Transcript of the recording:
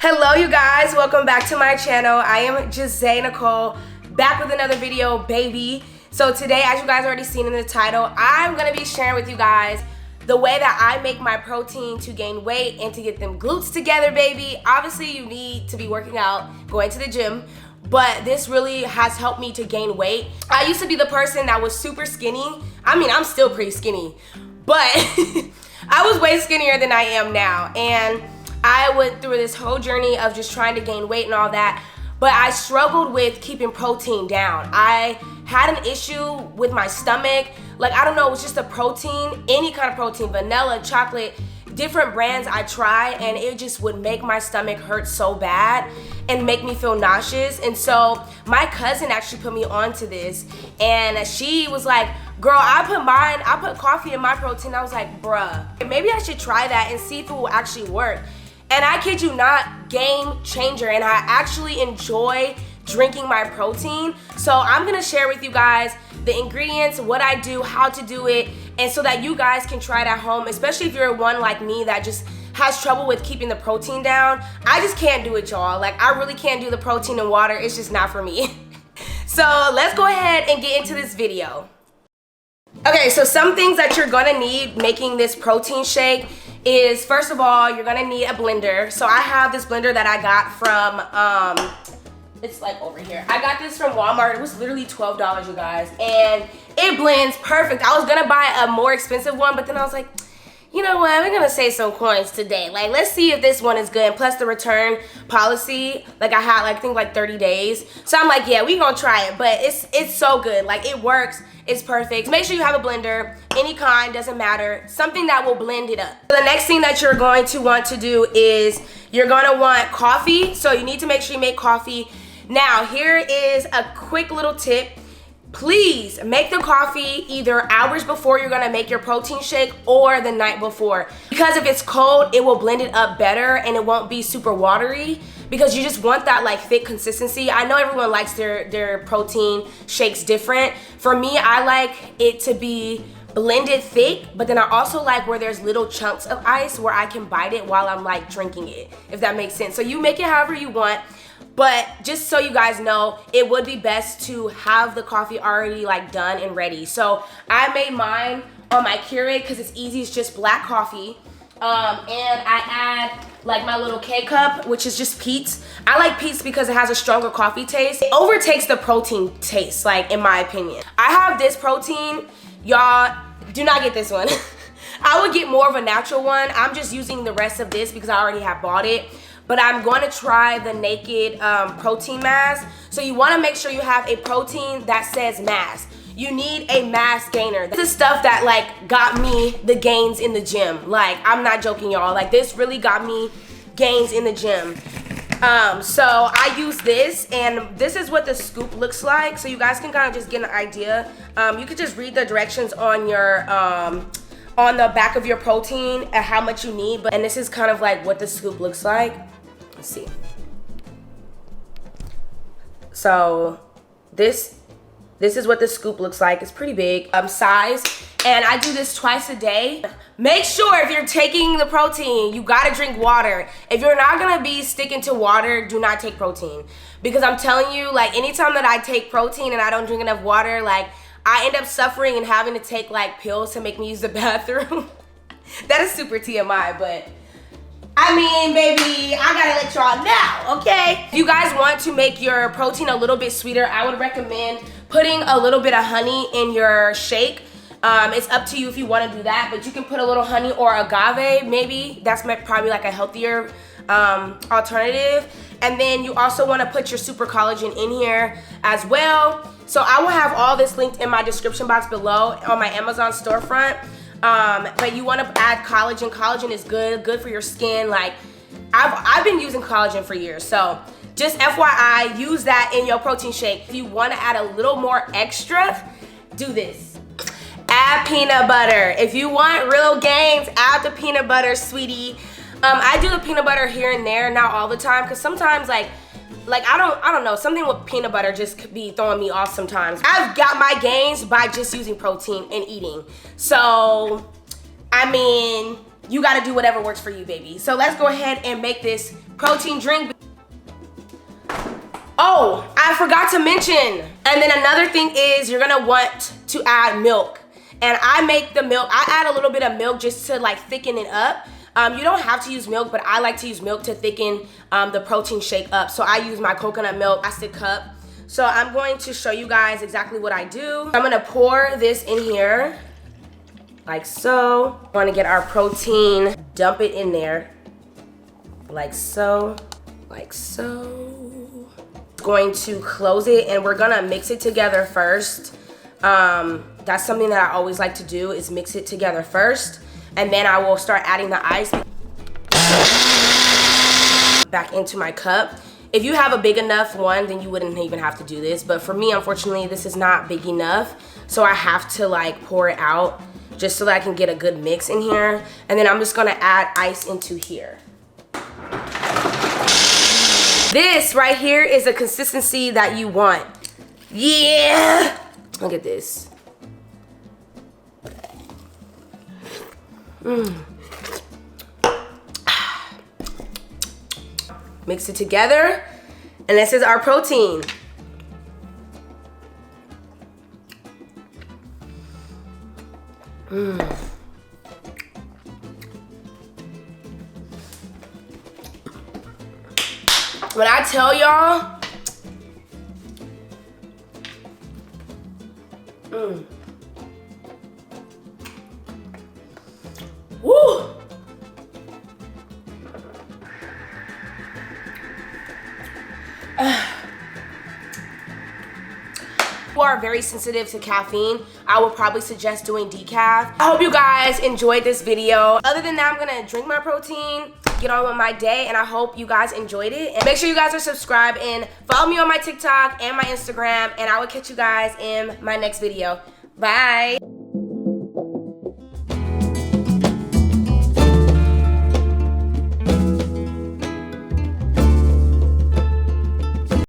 Hello you guys, welcome back to my channel. I am 𝙿𝚃𝚾, back with another video, baby. So today, as you guys already seen in the title, I'm gonna be sharing with you guys the way that I make my protein to gain weight and to get them glutes together, baby. Obviously, you need to be working out, going to the gym, but this really has helped me to gain weight. I used to be the person that was super skinny. I mean, I'm still pretty skinny, but I was way skinnier than I am now. And I went through this whole journey of just trying to gain weight and all that, but I struggled with keeping protein down. I had an issue with my stomach. Like, I don't know, it was just the protein, any kind of protein, vanilla, chocolate, different brands I tried, and it just would make my stomach hurt so bad and make me feel nauseous. And so my cousin actually put me onto this, and she was like, girl, I put coffee in my protein. I was like, bruh, maybe I should try that and see if it will actually work. And I kid you not, game changer, and I actually enjoy drinking my protein. So I'm gonna share with you guys the ingredients, what I do, how to do it, and so that you guys can try it at home, especially if you're one like me that just has trouble with keeping the protein down. I just can't do it, y'all. Like, I really can't do the protein and water. It's just not for me. So let's go ahead and get into this video. Okay, so some things that you're gonna need making this protein shake is, first of all, you're gonna need a blender. So I have this blender that I got from, it's like over here. I got this from Walmart. It was literally $12, you guys, and it blends perfect. I was gonna buy a more expensive one, but then I was like, you know what, we're gonna save some coins today. Like, let's see if this one is good. And plus the return policy, like I had, like, I think like 30 days. So I'm like, yeah, we gonna try it, but it's so good. Like, it works, it's perfect. Make sure you have a blender, any kind, doesn't matter. Something that will blend it up. The next thing that you're going to want to do is you're gonna want coffee. So you need to make sure you make coffee. Now, here is a quick little tip. Please make the coffee either hours before you're gonna make your protein shake or the night before. Because if it's cold, it will blend it up better and it won't be super watery, because you just want that like thick consistency. I know everyone likes their protein shakes different. For me, I like it to be blended thick, but then I also like where there's little chunks of ice where I can bite it while I'm like drinking it, if that makes sense. So you make it however you want. But just so you guys know, it would be best to have the coffee already like done and ready. So I made mine on my Keurig because it's easy. It's just black coffee. And I add like my little K-cup, which is just Peet's. I like Peet's because it has a stronger coffee taste. It overtakes the protein taste, like, in my opinion. I have this protein. Y'all, do not get this one. I would get more of a natural one. I'm just using the rest of this because I already have bought it. But I'm going to try the Naked protein mass. So you want to make sure you have a protein that says mass. You need a mass gainer. This is stuff that like got me the gains in the gym. Like, I'm not joking, y'all. Like, this really got me gains in the gym. So I use this, and this is what the scoop looks like. So you guys can kind of just get an idea. You could just read the directions on your on the back of your protein and how much you need. And this is kind of like what the scoop looks like. Let's see. So this is what the scoop looks like. It's pretty big size, and I do this twice a day. Make sure if you're taking the protein, you gotta drink water. If you're not gonna be sticking to water, do not take protein, because I'm telling you, like, anytime that I take protein and I don't drink enough water, like, I end up suffering and having to take like pills to make me use the bathroom. That is super TMI, but I mean, baby, I gotta let y'all know, okay? If you guys want to make your protein a little bit sweeter, I would recommend putting a little bit of honey in your shake. It's up to you if you want to do that, but you can put a little honey or agave, maybe. That's probably like a healthier alternative. And then you also want to put your super collagen in here as well. So I will have all this linked in my description box below on my Amazon storefront. But you want to add collagen. Collagen is good for your skin. Like, I've been using collagen for years. So just FYI, use that in your protein shake. If you want to add a little more extra, do this. Add peanut butter. If you want real gains, add the peanut butter, sweetie. I do the peanut butter here and there, not all the time, because sometimes like I don't know, something with peanut butter just could be throwing me off sometimes. I've got my gains by just using protein and eating. So, I mean, you gotta do whatever works for you, baby. So let's go ahead and make this protein drink. Oh, I forgot to mention. And then another thing is you're gonna want to add milk. And I make the milk, I add a little bit of milk just to like thicken it up. You don't have to use milk, but I like to use milk to thicken the protein shake up. So I use my coconut milk plastic cup. So I'm going to show you guys exactly what I do. I'm gonna pour this in here, like so. We wanna get our protein, dump it in there, like so, like so. Going to close it and we're gonna mix it together first. That's something that I always like to do, is mix it together first, and then I will start adding the ice back into my cup. If you have a big enough one, then you wouldn't even have to do this, but for me, unfortunately, this is not big enough, so I have to like pour it out just so that I can get a good mix in here. And then I'm just gonna add ice into here. This right here is the consistency that you want. Yeah! Look at this. Mix it together, and this is our protein. When I tell y'all, woo! Who are very sensitive to caffeine, I would probably suggest doing decaf. I hope you guys enjoyed this video. Other than that, I'm gonna drink my protein, get on with my day, and I hope you guys enjoyed it. And make sure you guys are subscribed and follow me on my TikTok and my Instagram, and I will catch you guys in my next video. Bye.